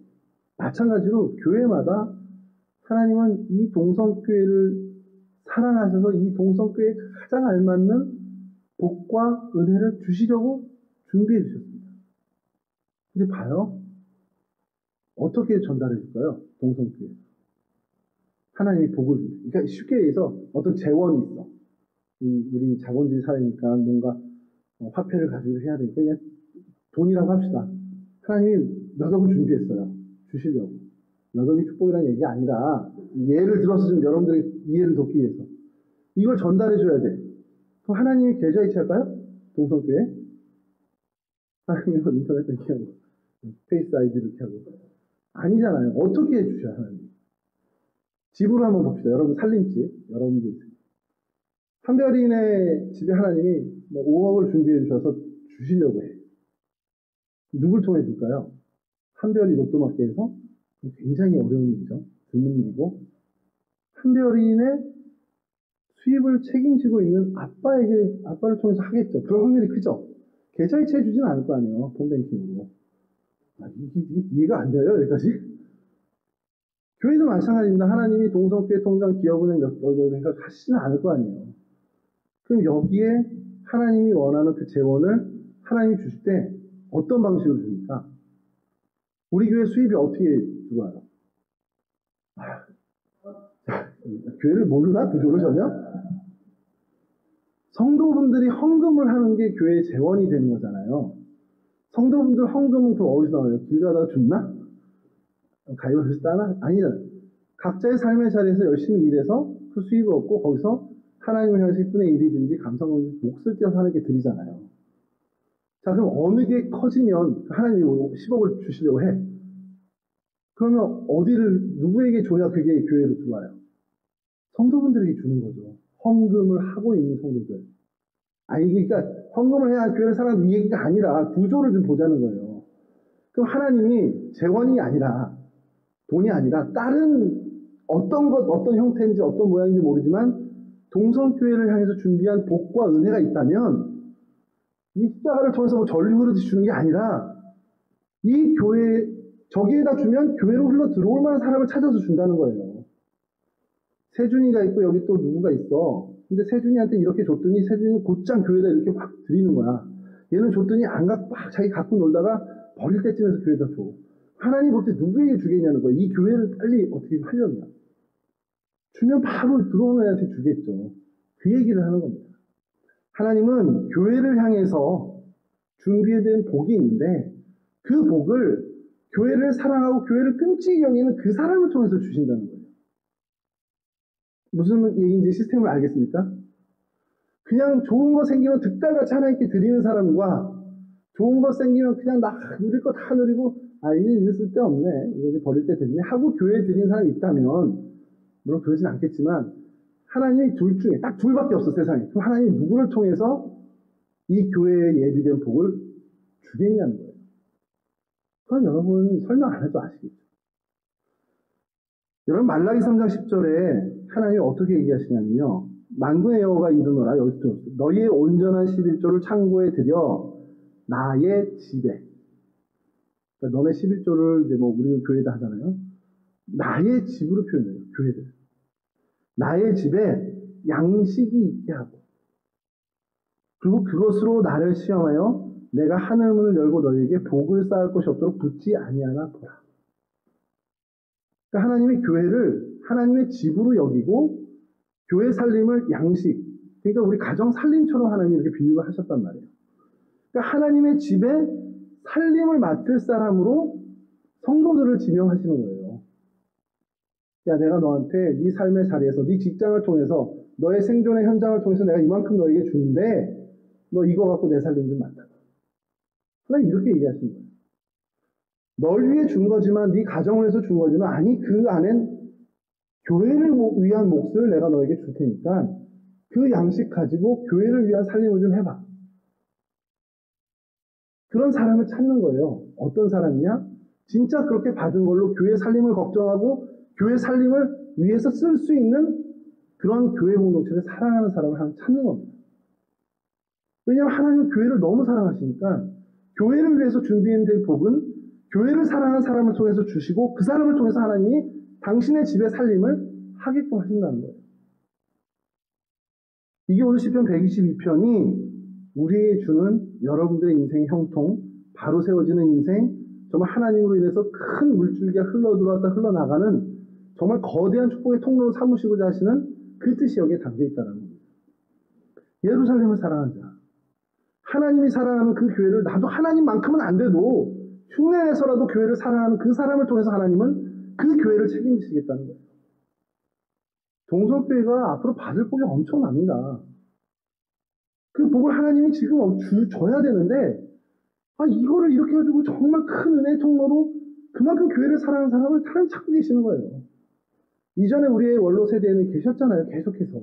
마찬가지로 교회마다 하나님은 이 동성교회를 사랑하셔서 이 동성교회에 가장 알맞는 복과 은혜를 주시려고 준비해 주셨습니다. 근데 봐요. 어떻게 전달해 줄까요? 동성교회. 하나님이 복을 줍니다. 그러니까 쉽게 얘기해서 어떤 재원이 있어. 우리 자본주의 사회니까 뭔가 화폐를 가지고 해야 되니까 그냥 돈이라고 합시다. 하나님이 몇 억을 준비했어요. 주시려고. 몇 억이 축복이라는 얘기가 아니라 예를 들어서 좀 여러분들의 이해를 돕기 위해서 이걸 전달해 줘야 돼. 그럼 하나님이 계좌이체 할까요? 동성교회? 하나님이 인터넷 뱅킹하고 페이스 아이디 이렇게 하고 아니잖아요. 어떻게 해주셔야 하나님? 집으로 한번 봅시다. 여러분 살림집. 여러분들 한별인의 집에 하나님이 5억을 준비해 주셔서 주시려고 해. 누굴 통해 줄까요? 한별이 로또 맞게해서 굉장히 어려운 일이죠. 드문 일이고 한별인의 수입을 책임지고 있는 아빠를 통해서 하겠죠. 그럴 확률이 크죠. 계좌이체 해주진 않을 거 아니에요. 폰뱅킹으로. 이해가 안 돼요, 여기까지? 교회도 마찬가지입니다. 하나님이 동성교회 통장 기업은행 몇 개가 하시지는 않을 거 아니에요. 그럼 여기에 하나님이 원하는 그 재원을 하나님이 주실 때 어떤 방식으로 줍니까? 우리 교회 수입이 어떻게 들어와요? 교회를 모르나? 구조를 전혀? 성도분들이 헌금을 하는 게 교회의 재원이 되는 거잖아요. 성도분들 헌금은 그럼 어디서 나와요? 길 가다가 줬나? 가입을 따나? 아니잖아요. 각자의 삶의 자리에서 열심히 일해서 그 수입을 얻고 거기서 하나님을 향해서 10분의 1이든지 감사원지 몫을 떼어서 하나님께 드리잖아요. 자, 그럼 어느 게 커지면 하나님이 10억을 주시려고 해. 그러면 누구에게 줘야 그게 교회로 들어와요? 성도분들에게 주는 거죠. 헌금을 하고 있는 성도들. 그러니까 헌금을 해야 교회를 사랑하는 이 얘기가 아니라 구조를 좀 보자는 거예요. 그럼 하나님이 재원이 아니라 돈이 아니라 다른 어떤 형태인지 어떤 모양인지 모르지만 동성교회를 향해서 준비한 복과 은혜가 있다면 이 십자가를 통해서 전류 흐르듯이 주는 게 아니라 이 교회 저기에다 주면 교회로 흘러 들어올 만한 사람을 찾아서 준다는 거예요. 세준이가 있고 여기 또 누구가 있어. 근데 세준이한테 이렇게 줬더니 세준이는 곧장 교회에다 이렇게 확 드리는 거야. 얘는 줬더니 안 갖고 막 자기 갖고 놀다가 버릴 때쯤에서 교회에다 줘. 하나님 볼 때 누구에게 주겠냐는 거예요. 이 교회를 빨리 어떻게 하려면. 주면 바로 들어오는 애한테 주겠죠. 그 얘기를 하는 겁니다. 하나님은 교회를 향해서 준비된 복이 있는데 그 복을 교회를 사랑하고 교회를 끔찍이 여기는 그 사람을 통해서 주신다는 거예요. 무슨 얘기인지 시스템을 알겠습니까? 그냥 좋은 거 생기면 득달같이 하나님께 드리는 사람과 좋은 거 생기면 그냥 나 누릴 거 다 누리고 이제 쓸데없네. 이거 이제 버릴 때 됐네. 하고 교회에 드리는 사람이 있다면 물론 그러진 않겠지만 하나님이 둘 중에 딱 둘밖에 없어 세상에. 그럼 하나님이 누구를 통해서 이 교회에 예비된 복을 주겠냐는 거예요. 그건 여러분 설명 안 해도 아시겠죠. 여러분 말라기 3장 10절에 하나님이 어떻게 얘기하시냐면요. 만군의 여호와가 이르노라 여기서 들었어요. 너희의 온전한 11조를 창고에 들여 나의 집에. 그러니까 너네 11조를 이제 우리 교회다 하잖아요. 나의 집으로 표현해요. 교회를. 나의 집에 양식이 있게 하고 그리고 그것으로 나를 시험하여 내가 하늘문을 열고 너희에게 복을 쌓을 것이 없도록 붙지 아니하나 보라. 그러니까 하나님이 교회를 하나님의 집으로 여기고 교회 살림을 양식, 그러니까 우리 가정 살림처럼 하나님이 이렇게 비유를 하셨단 말이에요. 그러니까 하나님의 집에 살림을 맡을 사람으로 성도들을 지명하시는 거예요. 야, 내가 너한테 네 삶의 자리에서 네 직장을 통해서 너의 생존의 현장을 통해서 내가 이만큼 너에게 주는데 너 이거 갖고 내 살림 좀 맡아봐. 하나님 이렇게 얘기하시는 거예요. 널 위해 준 거지만, 네 가정을 위해서 준 거지만, 아니 그 안엔 교회를 위한 몫을 내가 너에게 줄 테니까 그 양식 가지고 교회를 위한 살림을 좀 해봐. 그런 사람을 찾는 거예요. 어떤 사람이냐? 진짜 그렇게 받은 걸로 교회 살림을 걱정하고 교회 살림을 위해서 쓸 수 있는 그런 교회 공동체를 사랑하는 사람을 하나 찾는 겁니다. 왜냐하면 하나님은 교회를 너무 사랑하시니까 교회를 위해서 준비된 복은 교회를 사랑하는 사람을 통해서 주시고 그 사람을 통해서 하나님이 당신의 집의 살림을 하게끔 하신다는 거예요. 이게 오늘 시편 122편이 우리에게 주는 여러분들의 인생의 형통, 바로 세워지는 인생, 정말 하나님으로 인해서 큰 물줄기가 흘러들어왔다 흘러나가는 정말 거대한 축복의 통로로 삼으시고자 하시는 그 뜻이 여기에 담겨 있다는 겁니다. 예루살렘을 사랑한 자. 하나님이 사랑하는 그 교회를 나도 하나님만큼은 안 돼도 흉내내서라도 교회를 사랑하는 그 사람을 통해서 하나님은 그 교회를 책임지시겠다는 거예요. 동서교회가 앞으로 받을 복이 엄청납니다. 그 복을 하나님이 지금 줘야 되는데 이거를 이렇게 해가지고 정말 큰 은혜의 통로로 그만큼 교회를 사랑하는 사람을 하나님 찾고 계시는 거예요. 이전에 우리의 원로 세대에는 계셨잖아요. 계속해서.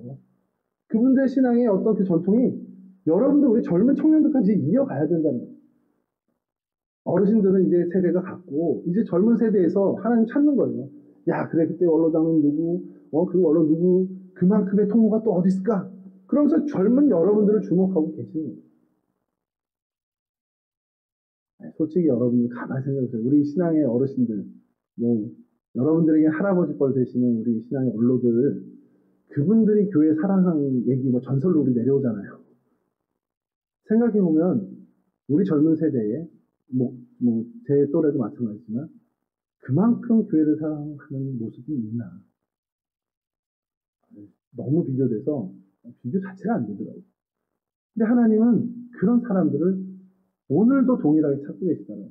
그분들의 신앙의 어떤 그 전통이 여러분들 우리 젊은 청년들까지 이어가야 된다는 거예요. 어르신들은 이제 세대가 같고 이제 젊은 세대에서 하나님 찾는 거예요. 야 그래 그때 원로장님 누구 그 원로 누구 그만큼의 통로가 또 어디 있을까? 그러면서 젊은 여러분들을 주목하고 계시는 거예요. 솔직히 여러분들 가만히 생각해보세요. 우리 신앙의 어르신들 여러분들에게 할아버지 뻘 되시는 우리 신앙의 원로들 그분들이 교회 사랑하는 얘기 전설로 우리 내려오잖아요. 생각해보면 우리 젊은 세대에 제 또래도 마찬가지지만 그만큼 교회를 사랑하는 모습이 있나. 너무 비교돼서 비교 자체가 안 되더라고요. 근데 하나님은 그런 사람들을 오늘도 동일하게 찾고 계시잖아요.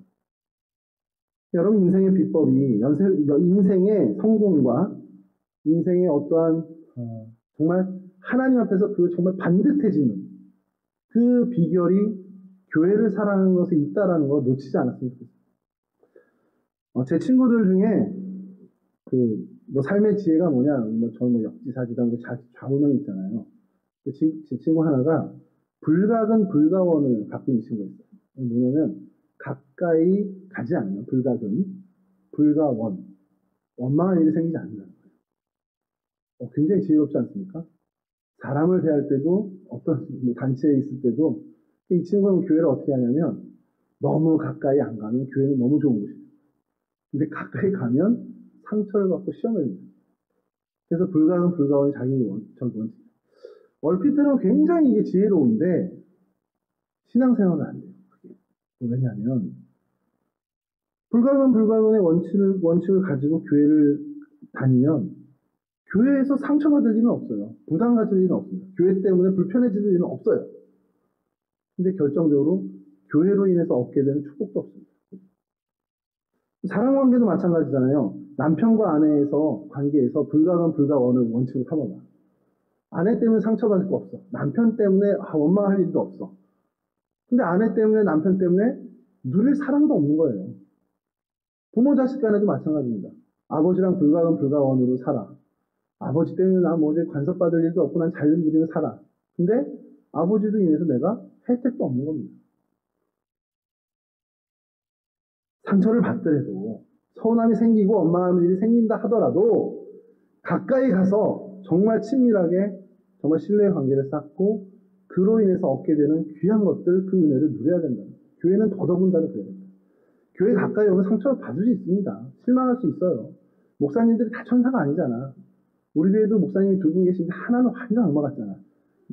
여러분 인생의 비법이 인생의 성공과 인생의 어떠한 정말 하나님 앞에서 그 정말 반듯해지는 그 비결이 교회를 사랑하는 것에 있다라는 거 놓치지 않았으면 좋겠어요. 제 친구들 중에 삶의 지혜가 뭐냐, 저는 역지사지당 좌우명이 있잖아요. 제 친구 하나가 불가근 불가원을 갖고 있는 친구가 있어요. 뭐냐면 가까이 가지 않는 불가근, 불가원, 원망할 일이 생기지 않는다는 거예요. 굉장히 지혜롭지 않습니까? 사람을 대할 때도 어떤 단체에 있을 때도 이 친구는 교회를 어떻게 하냐면 너무 가까이 안 가면 교회는 너무 좋은 곳이에요. 근데 가까이 가면 상처를 받고 시험을 냅니다. 그래서 불가근 불가원이 자기 원칙이에요. 얼핏 들으면 굉장히 이게 지혜로운데 신앙생활은 안 돼요. 왜냐하면 불가근 불가원의 원칙을 가지고 교회를 다니면 교회에서 상처받을 일은 없어요. 부담 가질 일은 없습니다. 교회 때문에 불편해질 일은 없어요. 근데 결정적으로 교회로 인해서 얻게 되는 축복도 없습니다. 사랑관계도 마찬가지잖아요. 남편과 아내에서 관계에서 불가근 불가원을 원칙을 삼아봐. 아내 때문에 상처받을 거 없어. 남편 때문에 원망할 일도 없어. 근데 아내 때문에 남편 때문에 누릴 사랑도 없는 거예요. 부모 자식 간에도 마찬가지입니다. 아버지랑 불가근 불가원으로 살아. 아버지 때문에 나 이제 간섭받을 일도 없고 난 자유를 누리며 살아. 근데 아버지로 인해서 내가 혜택도 없는 겁니다. 상처를 받더라도 서운함이 생기고 원망하는 일이 생긴다 하더라도 가까이 가서 정말 친밀하게 정말 신뢰의 관계를 쌓고 그로 인해서 얻게 되는 귀한 것들 그 은혜를 누려야 된다. 교회는 더더군다나 그래야 된다. 교회 가까이 오면 상처를 받을 수 있습니다. 실망할 수 있어요. 목사님들이 다 천사가 아니잖아. 우리 교회도 목사님이 두 분 계신데 하나는 완전 악마 같잖아.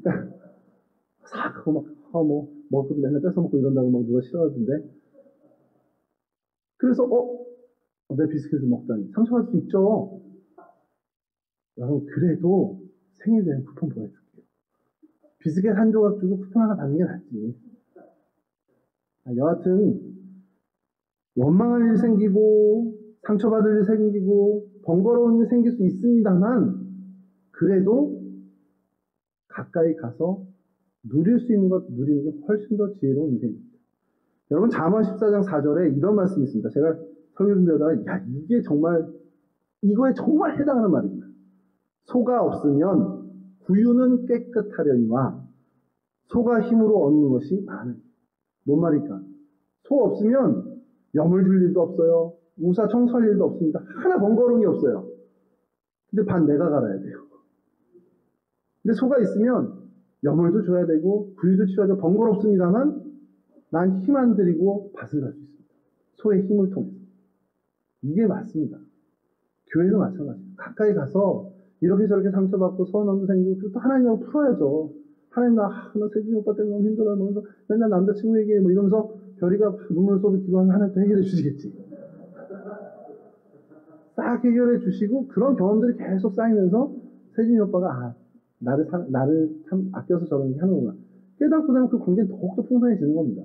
그러니까 싹 하고 먹고 맨날 뺏어먹고 이런다고 누가 싫어하던데. 그래서 내 비스킷을 먹다니 상처받을 수 있죠. 여러분 그래도 생일 되면 쿠폰 보내줄게요. 비스킷 한 조각 주고 쿠폰 하나 받는 게 낫지. 여하튼 원망할 일이 생기고 상처받을 일이 생기고 번거로운 일이 생길 수 있습니다만 그래도 가까이 가서 누릴 수 있는 것 누리는 게 훨씬 더 지혜로운 인생입니다. 여러분 잠언 14장 4절에 이런 말씀이 있습니다. 제가 설교 준비하다가 야 이게 정말 이거에 정말 해당하는 말입니다. 소가 없으면 구유는 깨끗하려니와 소가 힘으로 얻는 것이 많으니. 뭔 말일까? 소 없으면 염을 줄 일도 없어요. 우사 청소할 일도 없습니다. 하나 번거로운 게 없어요. 근데 반 내가 갈아야 돼요. 근데 소가 있으면 염을도 줘야 되고 구유도 치워야 되고 번거롭습니다만 난 힘 안 들이고 밭을 갈 수 있습니다. 소의 힘을 통해서. 이게 맞습니다. 교회도 마찬가지예요. 가까이 가서 이렇게 저렇게 상처받고 서운함도 생기고 또 하나님하고 풀어야죠. 하나님 나 세준이 오빠 때문에 너무 힘들어요. 그러면서 맨날 남자친구 얘기해 뭐 이러면서 별이가 눈물 쏟아 기도하면 하나님 또 해결해 주시겠지. 싹 해결해 주시고 그런 경험들이 계속 쌓이면서 세준이 오빠가 나를 참 아껴서 저런 얘기 하는구나. 깨닫고 나면 그 관계는 더욱더 풍성해지는 겁니다.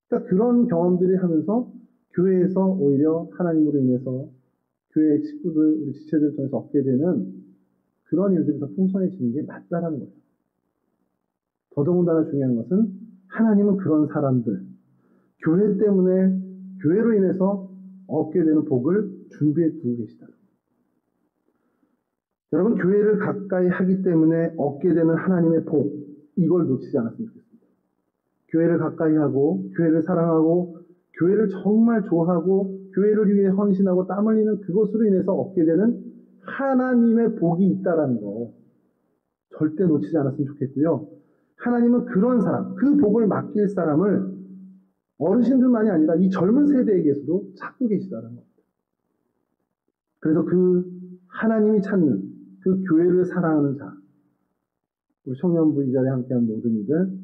그러니까 그런 경험들이 하면서 교회에서 오히려 하나님으로 인해서 교회 식구들, 우리 지체들 통해서 얻게 되는 그런 일들이 더 풍성해지는 게 맞다라는 거예요. 더더군다나 중요한 것은 하나님은 그런 사람들, 교회 때문에, 교회로 인해서 얻게 되는 복을 준비해 두고 계시다. 여러분, 교회를 가까이 하기 때문에 얻게 되는 하나님의 복, 이걸 놓치지 않았으면 좋겠습니다. 교회를 가까이 하고, 교회를 사랑하고, 교회를 정말 좋아하고, 교회를 위해 헌신하고 땀 흘리는 그것으로 인해서 얻게 되는 하나님의 복이 있다라는 거 절대 놓치지 않았으면 좋겠고요. 하나님은 그런 사람, 그 복을 맡길 사람을 어르신들만이 아니라 이 젊은 세대에게서도 찾고 계시다는 겁니다. 그래서 그 하나님이 찾는 그 교회를 사랑하는 자, 우리 청년부 이 자리에 함께한 모든 이들,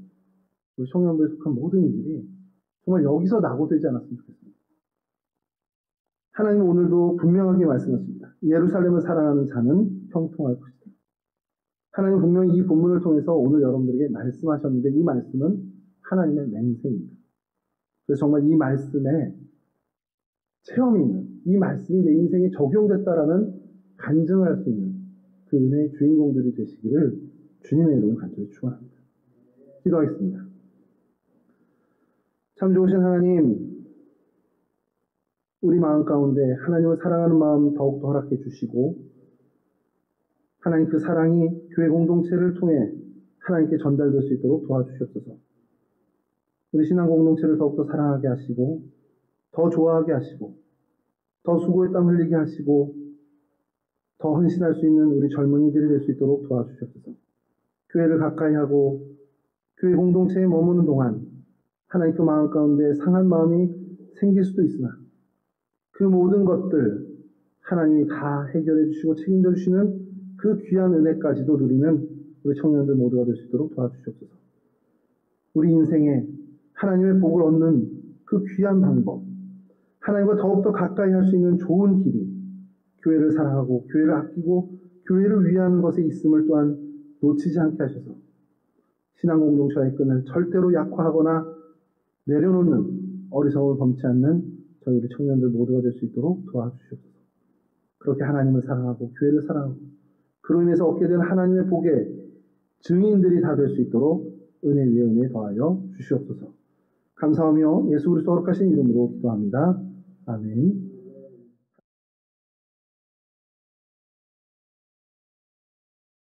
우리 청년부에 속한 모든 이들이 정말 여기서 낙오되지 않았으면 좋겠습니다. 하나님은 오늘도 분명하게 말씀하십니다. 예루살렘을 사랑하는 자는 형통할 것이다. 하나님은 분명히 이 본문을 통해서 오늘 여러분들에게 말씀하셨는데 이 말씀은 하나님의 맹세입니다. 그래서 정말 이 말씀에 체험이 있는, 이 말씀이 내 인생에 적용됐다라는 간증을 할 수 있는 그 은혜의 주인공들이 되시기를 주님의 이름으로 간절히 축원합니다. 기도하겠습니다. 참 좋으신 하나님, 우리 마음 가운데 하나님을 사랑하는 마음 더욱더 허락해 주시고 하나님 그 사랑이 교회 공동체를 통해 하나님께 전달될 수 있도록 도와주시옵소서. 우리 신앙 공동체를 더욱더 사랑하게 하시고 더 좋아하게 하시고 더 수고의 땀 흘리게 하시고 더 헌신할 수 있는 우리 젊은이들이 될 수 있도록 도와주시옵소서. 교회를 가까이 하고 교회 공동체에 머무는 동안 하나님 그 마음 가운데 상한 마음이 생길 수도 있으나 그 모든 것들 하나님이 다 해결해 주시고 책임져 주시는 그 귀한 은혜까지도 누리는 우리 청년들 모두가 될 수 있도록 도와주시옵소서. 우리 인생에 하나님의 복을 얻는 그 귀한 방법, 하나님과 더욱더 가까이 할 수 있는 좋은 길이 교회를 사랑하고 교회를 아끼고 교회를 위하는 것에 있음을 또한 놓치지 않게 하셔서 신앙 공동체와의 끈을 절대로 약화하거나 내려놓는 어리석음을 범치 않는 저희 우리 청년들 모두가 될 수 있도록 도와주시옵소서. 그렇게 하나님을 사랑하고 교회를 사랑하고 그로 인해서 얻게 된 하나님의 복의 증인들이 다 될 수 있도록 은혜 위에 은혜 더하여 주시옵소서. 감사하며 예수 그리스도 거룩하신 이름으로 기도합니다. 아멘.